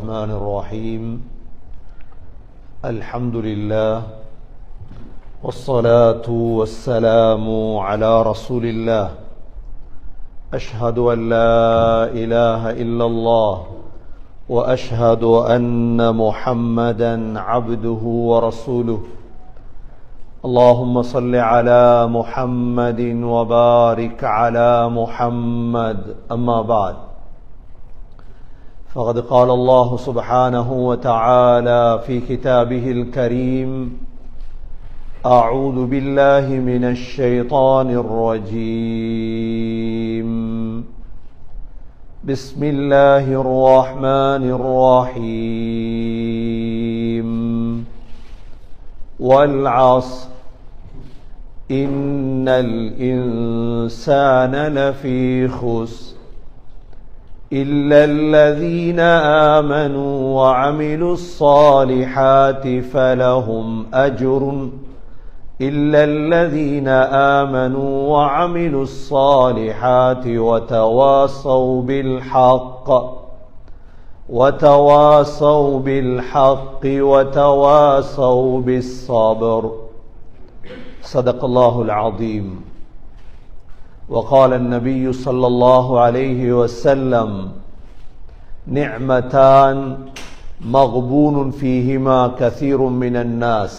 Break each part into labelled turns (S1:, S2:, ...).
S1: الرحمن الرحيم الحمد لله والصلاة والسلام على رسول الله أشهد أن لا إله إلا الله وأشهد أن محمدا عبده ورسوله اللهم صل على محمد وبارك على محمد أما بعد فقد قال الله سبحانه وتعالى في كتابه الكريم أعوذ بالله من الشيطان الرجيم بسم الله الرحمن الرحيم والعصر إن الإنسان لفي خسر إلا الذين آمنوا وعملوا الصالحات فلهم أجر إلا الذين آمنوا وعملوا الصالحات وتواصوا بالحق وتواصوا بالصبر صدق الله العظيم. وقال النبي صلى الله عليه وسلم نعمتان مغبون فيهما كثير من الناس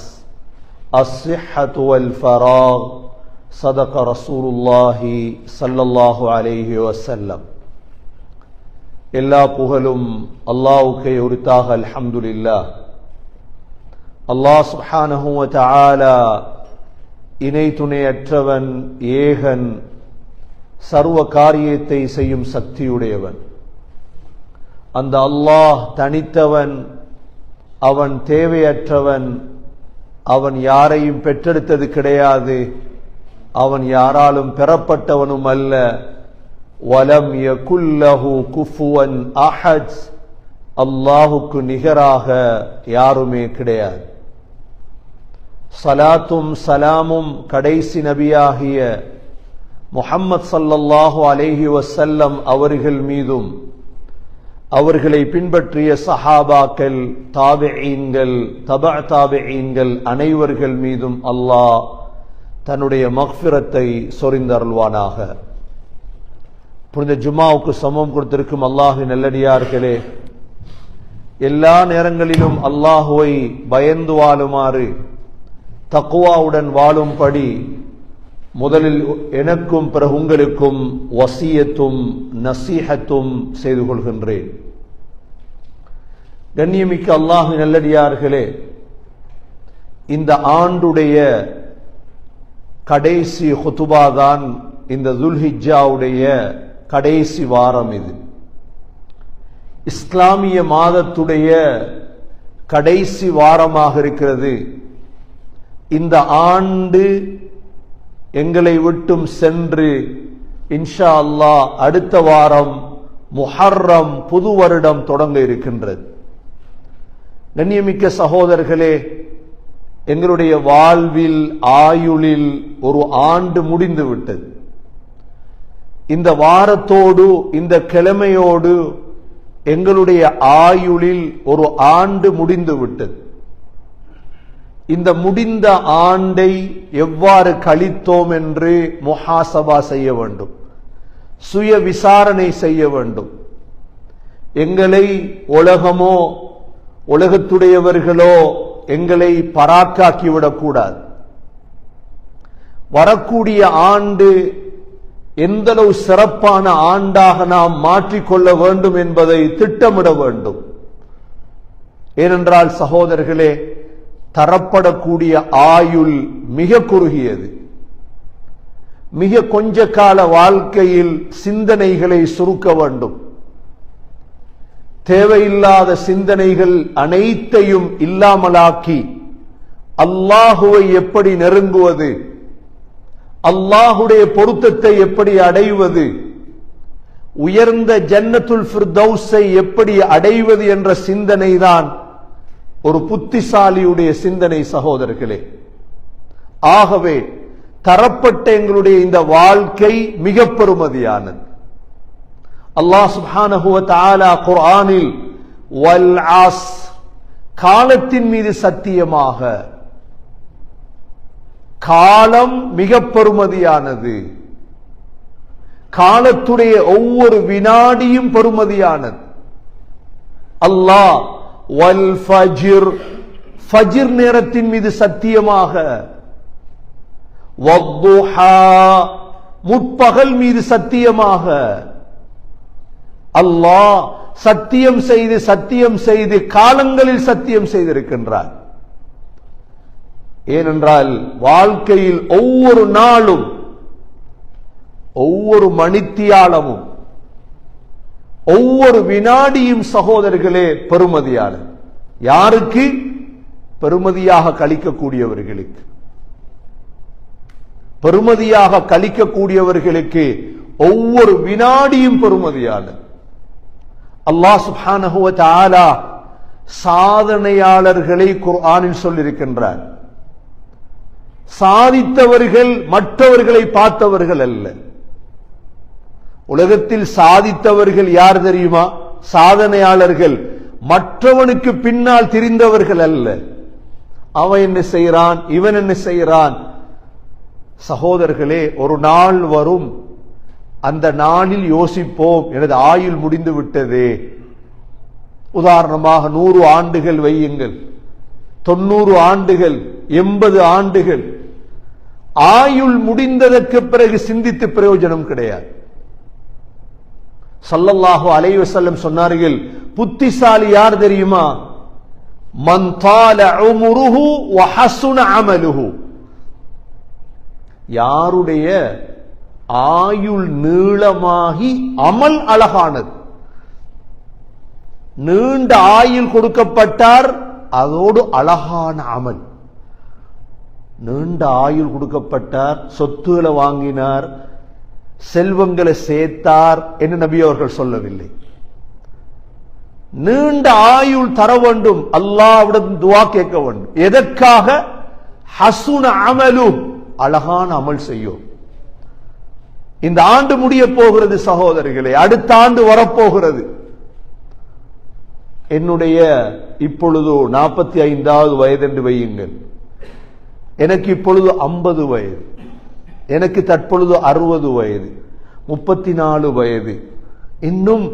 S1: الصحة والفراغ صدق رسول الله صلى الله عليه وسلم. எல்லா புகழும் அல்லாஹ்வுக்கே உரித்தாக. அல்ஹம்துலில்லாஹ். அல்லாஹ் சுப்ஹானஹு வ தஆலா இணை துணையற்றவன், ஏகன், சர்வ காரியத்தை செய்யும் சக்தியுடையவன். அந்த அல்லாஹ் தனித்தவன், அவன் தேவையற்றவன், அவன் யாரையும் பெற்றெடுத்தது கிடையாது, அவன் யாராலும் பெறப்பட்டவனும் அல்ல. வலம் யகுல்லஹு குஃபுவன் அஹத், அல்லாஹுக்கு நிகராக யாருமே கிடையாது. சலாத்தும் சலாமும் கடைசி நபியாகிய முஹம்மது ஸல்லல்லாஹு அலைஹி வஸல்லம் அவர்கள் மீதும், அவர்களை பின்பற்றிய சஹாபாக்கள், தாபிஈன்கள், தபஅ தாபிஈன்கள் அனைவர்கள் மீதும் அல்லாஹ் தன்னுடைய மக்ஃபிரத்தை சொரிந்தருள்வானாக. புனித ஜும்மாவுக்கு சமம் கொடுத்திருக்கும் அல்லாஹ்வின் நல்லடியார்களே, எல்லா நேரங்களிலும் அல்லாஹுவை பயந்து வாழுமாறு, தக்வாவுடன் வாழும்படி முதலில் எனக்கும் பிறகு உங்களுக்கும் வசியத்தும் நசீஹத்தும் செய்து கொள்கின்றேன். கண்ணியமிக்க அல்லாஹ்வின் நல்லடியார்களே, இந்த ஆண்டுடைய கடைசி ஹுதுபா தான் இந்த துல்ஹிஜ்ஜாவுடைய கடைசி வாரம். இது இஸ்லாமிய மாதத்துடைய கடைசி வாரமாக இருக்கிறது. இந்த ஆண்டு எங்களை விட்டும் சென்று இன்ஷா அல்லாஹ் அடுத்த வாரம் முஹர்ரம் புது வருடம் தொடங்க இருக்கின்றது. கண்ணியமிக்க சகோதரர்களே, எங்களுடைய வாழ்வில், ஆயுளில் ஒரு ஆண்டு முடிந்து விட்டது. இந்த வாரத்தோடு, இந்த கிழமையோடு எங்களுடைய ஆயுளில் ஒரு ஆண்டு முடிந்து விட்டது. இந்த முடிந்த ஆண்டை எவ்வாறு கழித்தோம் என்று முஹாசபா செய்ய வேண்டும், சுய விசாரணை செய்ய வேண்டும். எங்களை உலகமோ உலகத்துடையவர்களோ எங்களை பராக்காக்கிவிடக்கூடாது. வரக்கூடிய ஆண்டு எந்தளவு சிறப்பான ஆண்டாக நாம் மாற்றிக்கொள்ள வேண்டும் என்பதை திட்டமிட வேண்டும். ஏனென்றால் சகோதரர்களே, தரப்படக்கூடிய ஆயுள் மிக குறுகியது. மிக கொஞ்ச கால வாழ்க்கையில் சிந்தனைகளை சுருக்க வேண்டும். தேவையில்லாத சிந்தனைகள் அனைத்தையும் இல்லாமலாக்கி அல்லாஹுவை எப்படி நெருங்குவது, அல்லாஹுடைய பொருத்தத்தை எப்படி அடைவது, உயர்ந்த ஜன்னத்துல் ஃபிர்தௌஸை எப்படி அடைவது என்ற சிந்தனை தான் ஒரு புத்திசாலியுடைய சிந்தனை சகோதரர்களே. ஆகவே தரப்பட்ட எங்களுடைய இந்த வாழ்க்கை மிக பெருமதியானது. அல்லாஹ் சுப்ஹானஹு வ தஆலா குர்ஆனில் வல் அஸ்ர், காலத்தின் மீது சத்தியமாக. காலம் மிக பெறுமதியானது. காலத்துடைய ஒவ்வொரு வினாடியும் பெறுமதியானது. அல்லாஹ் வல் ஃபஜ்ர், ஃபஜ்ர் நேரத்தின் மீது சத்தியமாக. வத்துஹா, முற்பகல் மீது சத்தியமாக. அல்லாஹ் சத்தியம் செய்து காலங்களில் சத்தியம் செய்திருக்கின்றார். ஏனென்றால் வாழ்க்கையில் ஒவ்வொரு நாளும் ஒவ்வொரு மணித்தியாலமும் ஒவ்வொரு வினாடியும் சகோதரர்களே பெறுமதியானது. யாருக்கு? பெறுமதியாக கழிக்கக்கூடியவர்களுக்கு. பெறுமதியாக கழிக்கக்கூடியவர்களுக்கு ஒவ்வொரு வினாடியும் பெறுமதியானது. அல்லாஹ் சுப்ஹானஹு வ தஆலா சாதனையாளர்களை குர்ஆனில் சொல்லியிருக்கின்றார். சாதித்தவர்கள் மற்றவர்களை பார்த்தவர்கள் அல்ல. உலகத்தில் சாதித்தவர்கள் யார் தெரியுமா? சாதனையாளர்கள் மற்றவனுக்கு பின்னால் திரிந்தவர்கள் அல்ல. அவன் என்ன செய்கிறான், இவன் என்ன செய்கிறான். சகோதரர்களே, ஒரு நாள் வரும், அந்த நாளில் யோசிப்போம், எனது ஆயுள் முடிந்து விட்டதே. உதாரணமாக 100 ஆண்டுகள் வையுங்கள், 90 ஆண்டுகள், 80 ஆண்டுகள். ஆயுள் முடிந்ததற்கு பிறகு சிந்தித்து பிரயோஜனம் கிடையாது. ஸல்லல்லாஹு அலைஹி வஸல்லம் சொன்னார்கள், புத்திசாலி யார் தெரியுமா? மன் தால உம்ருஹு வ ஹஸுன அமலுஹு, யாருடைய ஆயுள் நீளமாகி அமல் அழகானது. நீண்ட ஆயுள் கொடுக்கப்பட்டார், அதோடு அழகான அமல். நீண்ட ஆயுள் கொடுக்கப்பட்டார், சொத்துக்களை வாங்கினார், செல்வங்களை சேர்த்தார் என்று நபி அவர்கள் சொல்லவில்லை. நீண்ட ஆயுள் தர வேண்டும், அல்லாஹ்விடம் துஆ கேட்க வேண்டும். எதற்காக? ஹஸுன அமலு, அழகான அமல் செய்யும். இந்த ஆண்டு முடிய போகிறது சகோதரர்களே, அடுத்த ஆண்டு வரப்போகிறது. என்னுடைய இப்பொழுது 45வது வயது என்று வையுங்கள். எனக்கு இப்பொழுது 50 வயது, எனக்கு தற்பொழுது 60 வயது, 34 வயது. இன்னும்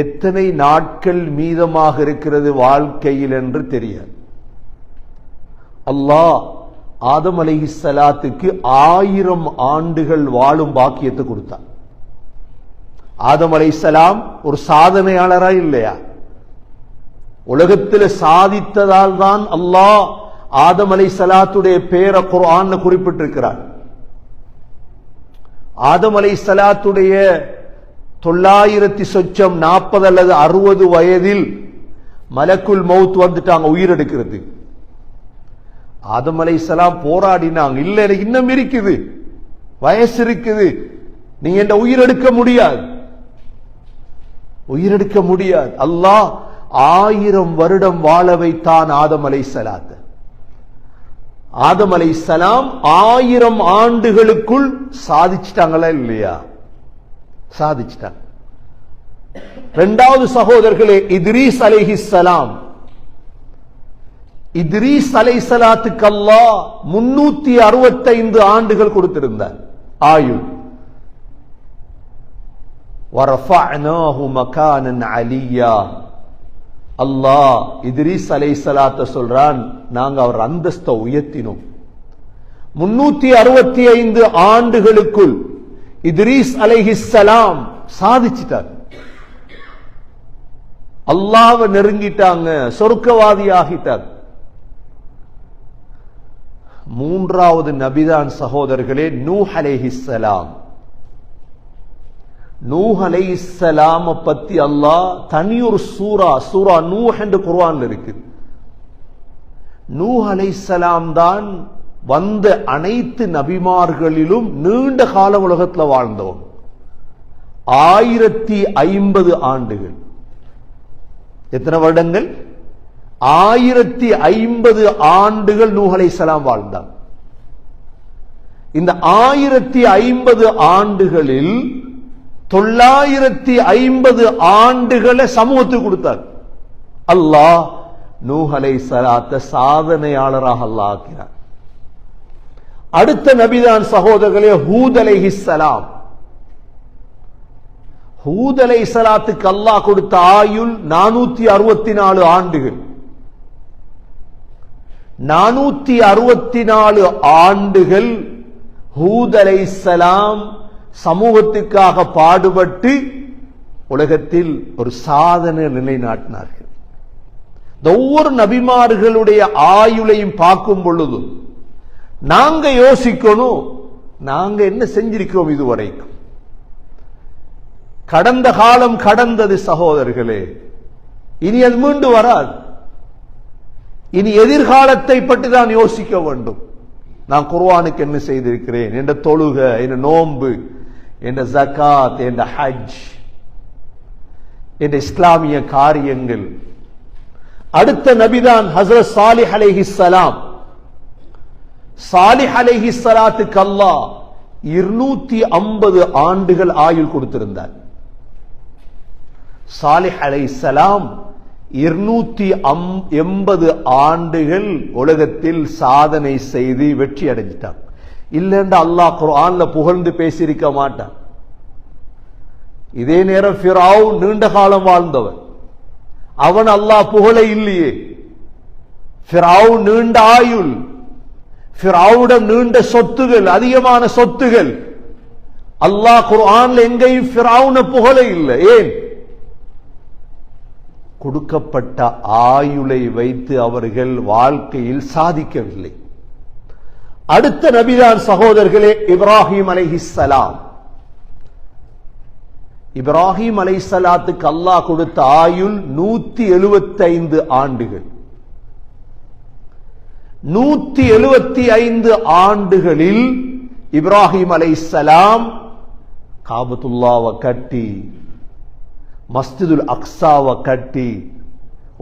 S1: எத்தனை நாட்கள் மீதமாக இருக்கிறது வாழ்க்கையில் என்று தெரியாது. அல்லாஹ் ஆதம் அலைஹிஸ்ஸலாத்துக்கு 1000 ஆண்டுகள் வாழும் பாக்கியத்தை கொடுத்தார். ஆதம் அலைஹிஸ்ஸலாம் ஒரு சாதனையாளரா இல்லையா? உலகத்தில் சாதித்ததால் தான் அல்லாஹ் ஆதம் அலைஹிஸ்ஸலாத்துடைய பேரை குர்ஆன்ல குறிப்பிட்டிருக்கிறார். ஆதம் அலைஹிஸ்ஸலாத்துடைய 940 அல்லது 60 வயதில் மலக்குல் மௌத் வந்துட்டாங்க உயிரெடுக்கிறது. ஆதம் அலைஹிஸ்ஸலாம் போராடினாங்க, இல்ல எனக்கு இன்னும் இருக்குது, வயசு இருக்குது, நீங்க என்ன உயிரெடுக்க முடியாது, உயிரெடுக்க முடியாது. அல்லாஹ் 1000 வருடம் வாழ வைத்தான் ஆதம் அலைஹிஸ்ஸலாத்தை. ஆதம் அலைஹிஸ்ஸலாம் 1000 ஆண்டுகளுக்குள் சாதிச்சிட்டாங்களா இல்லையா? சாதிச்சிட்டாங்க. இரண்டாவது சகோதரர்களே, இத்ரீஸ் அலைஹிஸ்ஸலாம். இத்ரீஸ் அலைஹிஸ்ஸலாத்துக்கு அல்லாஹ் 365 ஆண்டுகள் கொடுத்திருந்தார் ஆயுள். வரஃபஅனாஹு மகானன் அலியா. அல்லாஹ் இத்ரீஸ் அலைஹிஸ்ஸலாத்தை சொல்றான், நாங்க அவர் அந்தஸ்தை உயர்த்தினோம். 365 ஆண்டுகளுக்குள் இத்ரீஸ் அலைஹிஸ்ஸலாம் சாதிச்சிட்டார். அல்லாஹ்வை நெருங்கிட்டாங்க, சொர்க்கவாதி ஆகிட்டார். மூன்றாவது நபிதான் சகோதரர்களே நூஹ் அலைஹிஸ்ஸலாம். நூஹ் அலைஹிஸ்ஸலாம பத்தி அல்லாஹ் தனியொரு சூரா நூஹ் என்று குர்ஆன்ல இருக்கு. நூஹ் அலைஹிஸ்ஸலாம் தான் வந்த அனைத்து நபிமார்களிலும் நீண்ட கால உலகத்தில் வாழ்ந்தவன். 1050 ஆண்டுகள். எத்தனை வருடங்கள்? 1050 ஆண்டுகள் நூஹ் அலைஹிஸ்ஸலாம் வாழ்ந்தார். இந்த 1050 ஆண்டுகளில் 950 ஆண்டுகளை சமூகத்துக்கு கொடுத்தார். அல்லாஹ் நூஹ் அலைஹிஸ்ஸலாத்த சாதனையாளராக அல்லாஹ் ஆக்கினார். அடுத்த நபிதான் சகோதரர்களே ஹூத் அலைஹிஸ்ஸலாம். ஹூத் அலைஹிஸ்ஸலாத்துக்கு அல்லாஹ் கொடுத்த ஆயுள் 464 ஆண்டுகள். 464 ஆண்டுகள் ஹூத் அலைஹிஸ்ஸலாம் சமூகத்துக்காக பாடுபட்டு உலகத்தில் ஒரு சாதனை நிலைநாட்டினார்கள். ஒவ்வொரு நபிமார்களுடைய ஆயுளையும் பார்க்கும் பொழுது நாங்க யோசிக்கணும், நாங்க என்ன செஞ்சிருக்கிறோம் இதுவரைக்கும். கடந்த காலம் கடந்தது சகோதரர்களே, இனி அது மீண்டு வராது. இனி எதிர்காலத்தை பற்றி தான் யோசிக்க வேண்டும். நான் குர்ஆனுக்கு என்ன செய்திருக்கிறேன், என்ற தொழுகை, என்ற நோன்பு, என்ற ஜகாத், என்ற ஹஜ், என்ற இஸ்லாமிய காரியங்கள். அடுத்த நபிதான் ஹஸ்ரத் சாலிஹ் அலைஹிஸ்ஸலாம். சாலிஹ் அலைஹிஸ்ஸலாத்துக்கு அல்லாஹ் 250 ஆண்டுகள் ஆயுள் கொடுத்திருந்தார். சாலிஹ் அலைஹிஸ்ஸலாம் 280 ஆண்டுகள் உலகத்தில் சாதனை செய்து வெற்றி அடைஞ்சிட்டான். இல்லைன்னா அல்லாஹ் குர்ஆன்ல புகழ்ந்து பேசியிருக்க மாட்டான். இதே நேரம் ஃபிரௌன் நீண்ட காலம் வாழ்ந்தவன், அவன் அல்லாஹ் புகழ இல்லையே. ஃபிரௌன் நீண்ட ஆயுள், ஃபிரௌனிடம் நீண்ட சொத்துகள், அதிகமான சொத்துகள். அல்லாஹ் குர்ஆன்ல எங்கேயும் ஃபிரௌனை புகழ இல்லை. ஏன்? கொடுக்கப்பட்ட ஆயுளை வைத்து அவர்கள் வாழ்க்கையில் சாதிக்கவில்லை. அடுத்த நபிதான் சகோதரர்களே இப்ராஹிம் அலைஹிஸ்ஸலாம். இப்ராஹிம் அலைஹிஸ்ஸலாத்துக்கு அல்லாஹ் கொடுத்த ஆயுள் 175 ஆண்டுகள். 175 ஆண்டுகளில் இப்ராஹிம் அலைஹிஸ்ஸலாம் காபத்துல்லாவை கட்டி, மஸ்ஜிதுல் அக்ஸாவை கட்டி,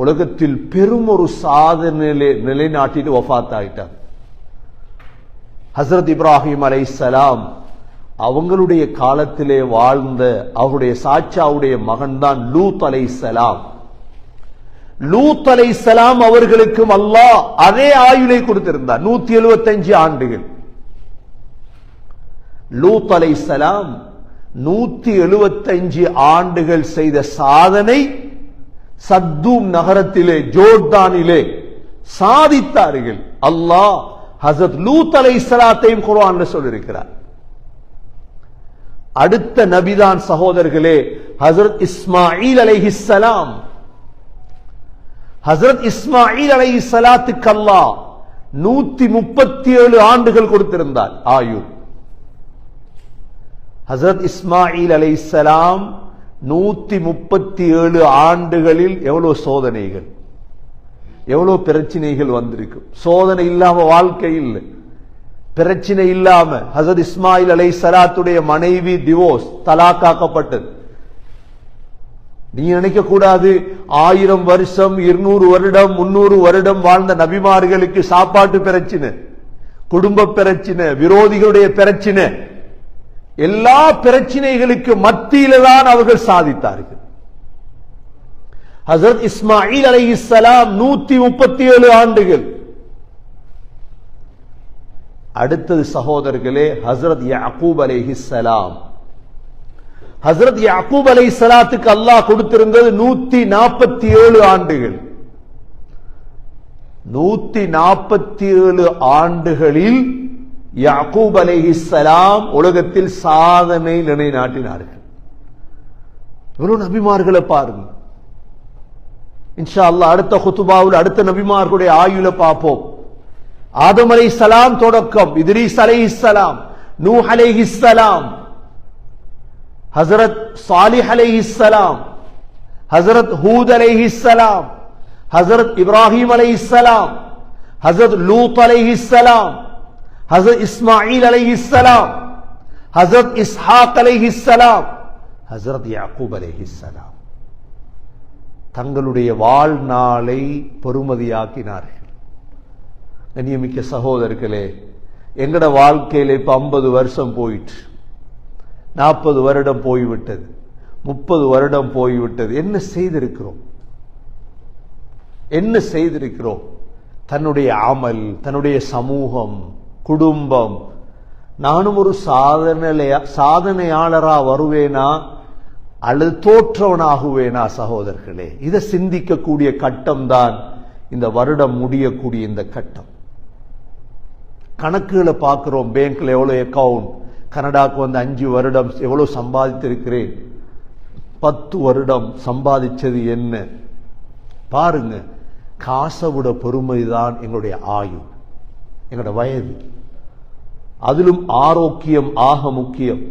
S1: உலகத்தில் பெரும் ஒரு சாதனை நிலைநாட்டிட்டு வஃபாத் ஆயிட்டார். ஹஸ்ரத் இப்ராஹிம் அலைஹிஸ்ஸலாம் அவங்களுடைய காலத்திலே வாழ்ந்த அவருடைய சாச்சாவுடைய மகன் தான் லூத் அலைஹிஸ்ஸலாம். லூத் அலைஹிஸ்ஸலாம் அவர்களுக்கும் அல்லாஹ் அதே ஆயுளை கொடுத்திருந்தார், 175 ஆண்டுகள். லூத் அலைஹிஸ்ஸலாம் 175 ஆண்டுகள் செய்த சாதனை சத்தூம் நகரத்திலே, ஜோர்டானிலே சாதித்தார்கள். அல்லாஹ் ஹஸ்ரத் லூத் அலைஹிஸ்ஸலாத்தையும் குர்ஆன்ல சொல்லியிருக்கிறார். அடுத்த நபிதான் சகோதரர்களே ஹஸ்ரத் இஸ்மாயில் அலைஹிஸ்ஸலாம். ஹஸ்ரத் இஸ்மாயில் அலைஹிஸ்ஸலாத்துக்கு அல்லாஹ் 137 ஆண்டுகள் கொடுத்திருந்தார் ஆயுள். ஹஸ்ரத் இஸ்மாயில் அலைஹிஸ்ஸலாம் 137 ஆண்டுகளில் எவ்வளவு சோதனைகள், எவ்வளவு பிரச்சனைகள் வந்திருக்கும். சோதனை இல்லாம வாழ்க்கை இல்லை, பிரச்சனை இல்லாம. ஹஸ்ரத் இஸ்மாயில் அலைஹிஸ்ஸலாத்துடைய மனைவி டிவோர்ஸ், தலாக்காக்கப்பட்டது. நீ நினைக்க கூடாது 1000 வருஷம், 200 வருடம், 300 வருடம் வாழ்ந்த நபிமார்களுக்கு சாப்பாட்டு பிரச்சனை, குடும்ப பிரச்சனை, விரோதிகளுடைய பிரச்சனை, எல்லா பிரச்சனைகளுக்கு மத்தியில தான் அவர்கள் சாதித்தார்கள். ஹஸ்ரத் இஸ்மாயில் அலைஹிஸ்ஸலாம் 137 ஆண்டுகள். அடுத்தது சகோதரர்களே ஹஸ்ரத் யாக்கூப் அலைஹிஸ்ஸலாம். ஹஸ்ரத் யாக்கூப் அலைஹிஸ்ஸலாத்துக்கு அல்லாஹ் கொடுத்திருந்தது 147 ஆண்டுகள். 147 ஆண்டுகளில் யாக்கூப் அலைஹிஸ்ஸலாம் உலகத்தில் சாதனை நிலைநாட்டினார்கள். இவ்வளவு நபிமார்களை பாருங்க. இன்ஷா அல்லாஹ் அடுத்த குத்துபாவில் அடுத்த நபிமார்களுடைய ஆயுளை பார்ப்போம். ஆதம் அலைஹிஸ்ஸலாம் தொடக்கம், இத்ரீஸ் அலைஹிஸ்ஸலாம், நூஹ் அலைஹிஸ்ஸலாம், ஹஸ்ரத் சாலிஹ் அலைஹிஸ்ஸலாம், ஹஸ்ரத் ஹூத் அலைஹிஸ்ஸலாம், ஹஸ்ரத் இப்ராஹிம் அலைஹிஸ்ஸலாம், ஹஸ்ரத் லூத் அலைஹிஸ்ஸலாம், ஹஸ்ரத் இஸ்மாயில் அலைஹிஸ்ஸலாம், ஹஸ்ரத் இஸ்ஹாக் அலைஹிஸ்ஸலாம், ஹஸ்ரத் யாக்கூப் அலைஹிஸ்ஸலாம் தங்களுடைய வாழ்நாளை பெருமதியாக்கினார்கள். கண்ணியமிக்க சகோதரர்களே, எங்கட வாழ்க்கையில இப்ப 50 வருஷம் போயிட்டு, 40 வருடம் போய்விட்டது, 30 வருடம் போய்விட்டது. என்ன செய்திருக்கிறோம்? என்ன செய்திருக்கிறோம்? தன்னுடைய அமல், தன்னுடைய சமூகம், குடும்பம். நானும் ஒரு சாதனையாளரா வருவேனா அல்லது தோற்றவனாகுவேனா? சகோதரர்களே, இதை சிந்திக்கக்கூடிய கட்டம் தான் இந்த வருடம் முடியக்கூடிய இந்த கட்டம். கணக்குகளை பார்க்கிறோம். பேங்க்ல எவ்வளவு அக்கவுண்ட், கனடாக்கு வந்து 5 வருடம் எவ்வளவு சம்பாதித்திருக்கிறேன், 10 வருடம் சம்பாதிச்சது என்ன பாருங்க. காசை விட பெருமைதான் எங்களுடைய ஆயுள், எங்களுடைய வயது. அதிலும் ஆரோக்கியம் ஆக முக்கியம்.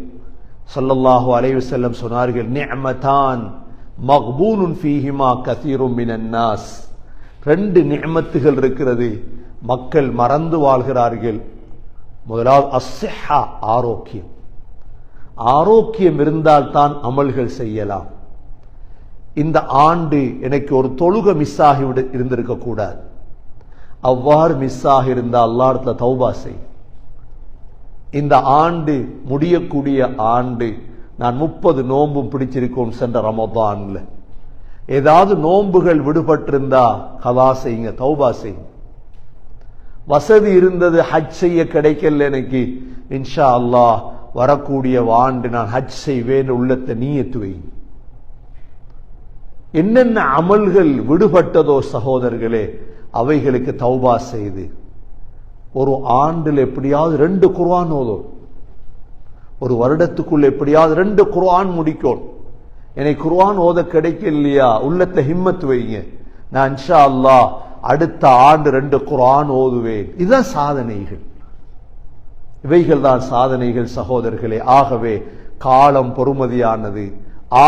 S1: ஸல்லல்லாஹு அலைஹி வஸல்லம் சொன்னார்கள், நிஅமதான் மக்பூனுன் ஃபீஹிமா கஸீரும் மினன் நாஸ். 2 நிஅமத்துகள் இருக்கிறது, மக்கள் மறந்து வாழ்கிறார்கள். முதலாவது அஸ்ஸிஹா, ஆரோக்கியம். ஆரோக்கியம் இருந்தால் தான் அமல்கள் செய்யலாம். இந்த ஆண்டு எனக்கு ஒரு தொழுகை மிஸ் ஆகி இருந்திருக்க கூடாது. அவ்வாறு மிஸ் ஆகி இருந்தால் அல்லாஹ் இடத்துல தௌபா செய். இந்த ஆண்டு முடியக்கூடிய ஆண்டு நான் 30 நோன்பும் பிடிச்சிருக்கோம் சென்ற ரமதான்ல. ஏதாவது நோன்புகள் விடுபட்டிருந்தா கலா செய்யுங்க, தௌபா செய்யுங்க. வசதி இருந்தது, ஹஜ் செய்ய கிடைக்கல எனக்கு, இன்ஷா அல்லாஹ் வரக்கூடிய ஆண்டு நான் ஹஜ் செய்வேன் உள்ளத்தை நீயத்து வை. என்னென்ன அமல்கள் விடுபட்டதோ சகோதரர்களே, அவைகளுக்கு தௌபா செய்து ஒரு ஆண்டில் எப்படியாவது 2 குர்ஆன் ஓதும். ஒரு வருடத்துக்குள்ள எப்படியாவது 2 குர்ஆன் முடிக்கும். எனக்கு குர்ஆன் ஓத கிடைக்கலையா, உள்ளத்தை ஹிம்மத் வைங்க. நான் இன்ஷா அல்லாஹ் அடுத்த ஆண்டு 2 குர்ஆன் ஓதுவேன். இதுதான் சாதனைகள், இவைகள் தான் சாதனைகள் சகோதரர்களே. ஆகவே காலம் பொறுமதியானது,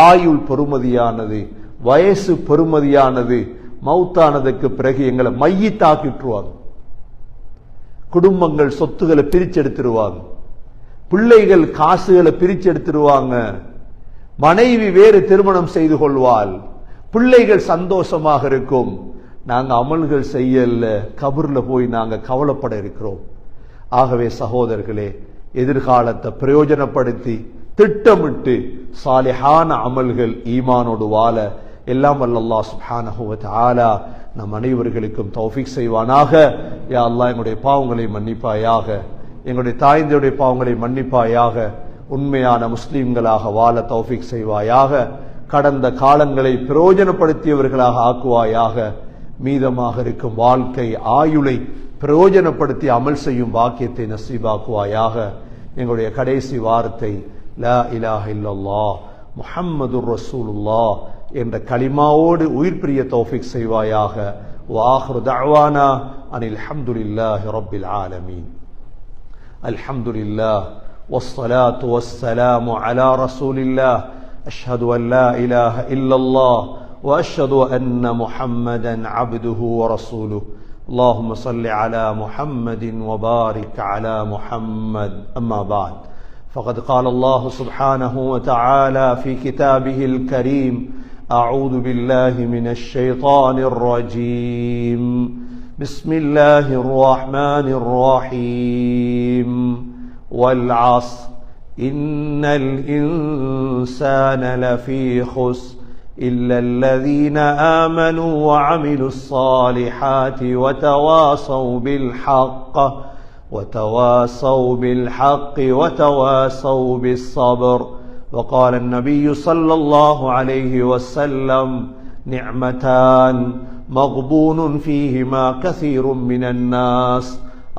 S1: ஆயுள் பொறுமதியானது, வயசு பெருமதியானது. மௌத்தானதுக்கு பிறகு எங்களை மையத்தாக்கிட்டுருவாங்க. குடும்பங்கள் சொத்துக்களை பிரிச்செடுத்துருவாங்க, பிள்ளைகள் காசுகளை பிரிச்செடுத்துருவாங்க, மனைவி வேறு திருமணம் செய்து கொள்வாள், பிள்ளைகள் சந்தோஷமாக இருக்கும். நாங்க அமல்கள் செய்யல, கபர்ல போய் நாங்க கவலைப்பட இருக்கிறோம். ஆகவே சகோதரர்களே, எதிர்காலத்தை பிரயோஜனப்படுத்தி திட்டமிட்டு சாலிஹான அமல்கள் ஈமானோடு வாழ எல்லாம் வல்ல அல்லாஹ் சுப்ஹானஹு வ தஆலா நம் அனைவர்களுக்கும் தௌஃபீக் செய்வானாக. யா அல்லாஹ், எங்களுடைய பாவங்களை மன்னிப்பாயாக, எங்களுடைய தாய்ந்தருடைய பாவங்களை மன்னிப்பாயாக, உண்மையான முஸ்லிம்களாக வாழ தௌஃபீக் செய்வாயாக, கடந்த காலங்களை பிரயோஜனப்படுத்தியவர்களாக ஆக்குவாயாக, மீதமாக இருக்கும் வாழ்க்கை ஆயுளை பிரயோஜனப்படுத்தி அமல் செய்யும் பாக்கியத்தை நசீபாக்குவாயாக. எங்களுடைய கடைசி வார்த்தை லா இலாஹ இல்லல்லாஹ் முஹம்மதுர் ரசூலுல்லாஹ் என்ற கலிமாவோடு உயிர் பிரிய தௌஃபீக் செய்வாயாக. வஆஹிரு தஅவானா அனில் ஹம்துலில்லாஹி ரப்பில் ஆலமீன். அல்ஹம்துலில்லாஹ் வஸ்ஸலாத்து வஸ்ஸலாமு அலா ரசூலில்லாஹ். அஷ்ஹது அன் லா இலாஹ இல்லல்லாஹ் வ அஷ்ஹது அன்ன முஹம்மதன் அப்துஹு வ ரசூலுஹு. اللهم صل على محمد وبارك على محمد. أما بعد، فقد قال الله سبحانه وتعالى في كتابه الكريم: أعوذ بالله من الشيطان الرجيم. بسم الله الرحمن الرحيم. والعصر إن الإنسان لفي خسر إلا الذين آمنوا وعملوا الصالحات وتواصوا بالحق وتواصوا بالصبر. وقال النبي صلى الله عليه وسلم: نعمتان مغبون فيهما كثير من الناس،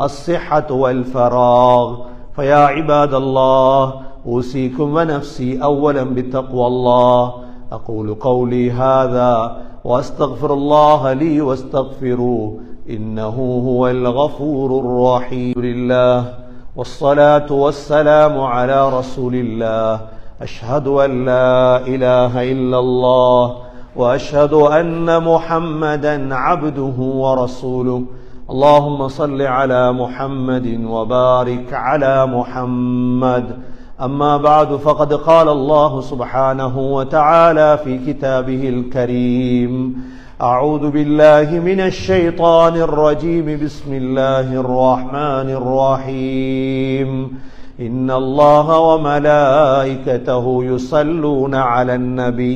S1: الصحة والفراغ. فيا عباد الله، أوصيكم ونفسي أولا بتقوى الله. أقول قولي هذا وأستغفر الله لي واستغفروه إنه هو الغفور الرحيم. لله والصلاة والسلام على رسول الله. أشهد أن لا إله إلا الله وأشهد أن محمدا عبده ورسوله. اللهم صل على محمد وبارك على محمد. أما بعد، فقد قال الله سبحانه وتعالى في كتابه الكريم: أعوذ بالله من الشيطان الرجيم. بسم الله الرحمن الرحيم. إن الله وملائكته يصلون على النبي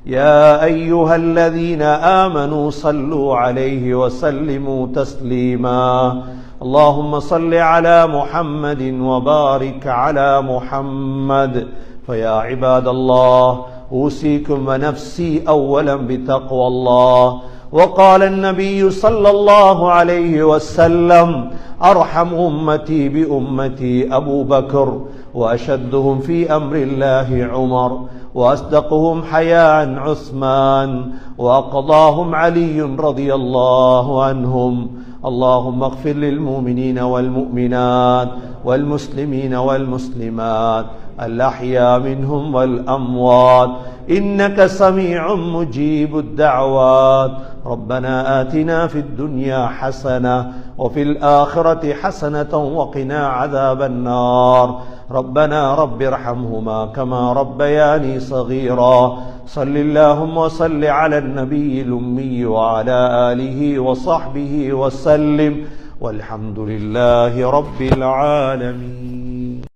S1: يا أيها الذين آمنوا صلوا عليه وسلموا تسليما اللهم صل على محمد وبارك على محمد فيا عباد الله أوصيكم ونفسي أولا بتقوى الله وقال النبي صلى الله عليه وسلم أرحم أمتي بأمتي أبو بكر وأشدهم في أمر الله عمر وأصدقهم حياء عثمان وأقضاهم علي رضي الله عنهم اللهم اغفر للمؤمنين والمؤمنات والمسلمين والمسلمات الأحياء منهم والأموات إنك سميع مجيب الدعوات ربنا آتنا في الدنيا حسنة وفي الآخرة حسنة وقنا عذاب النار ربنا رب ارحمهما كما ربياني صغيرا صل اللهم وصل على النبي الأمي وعلى آله وصحبه وسلم والحمد لله رب العالمين.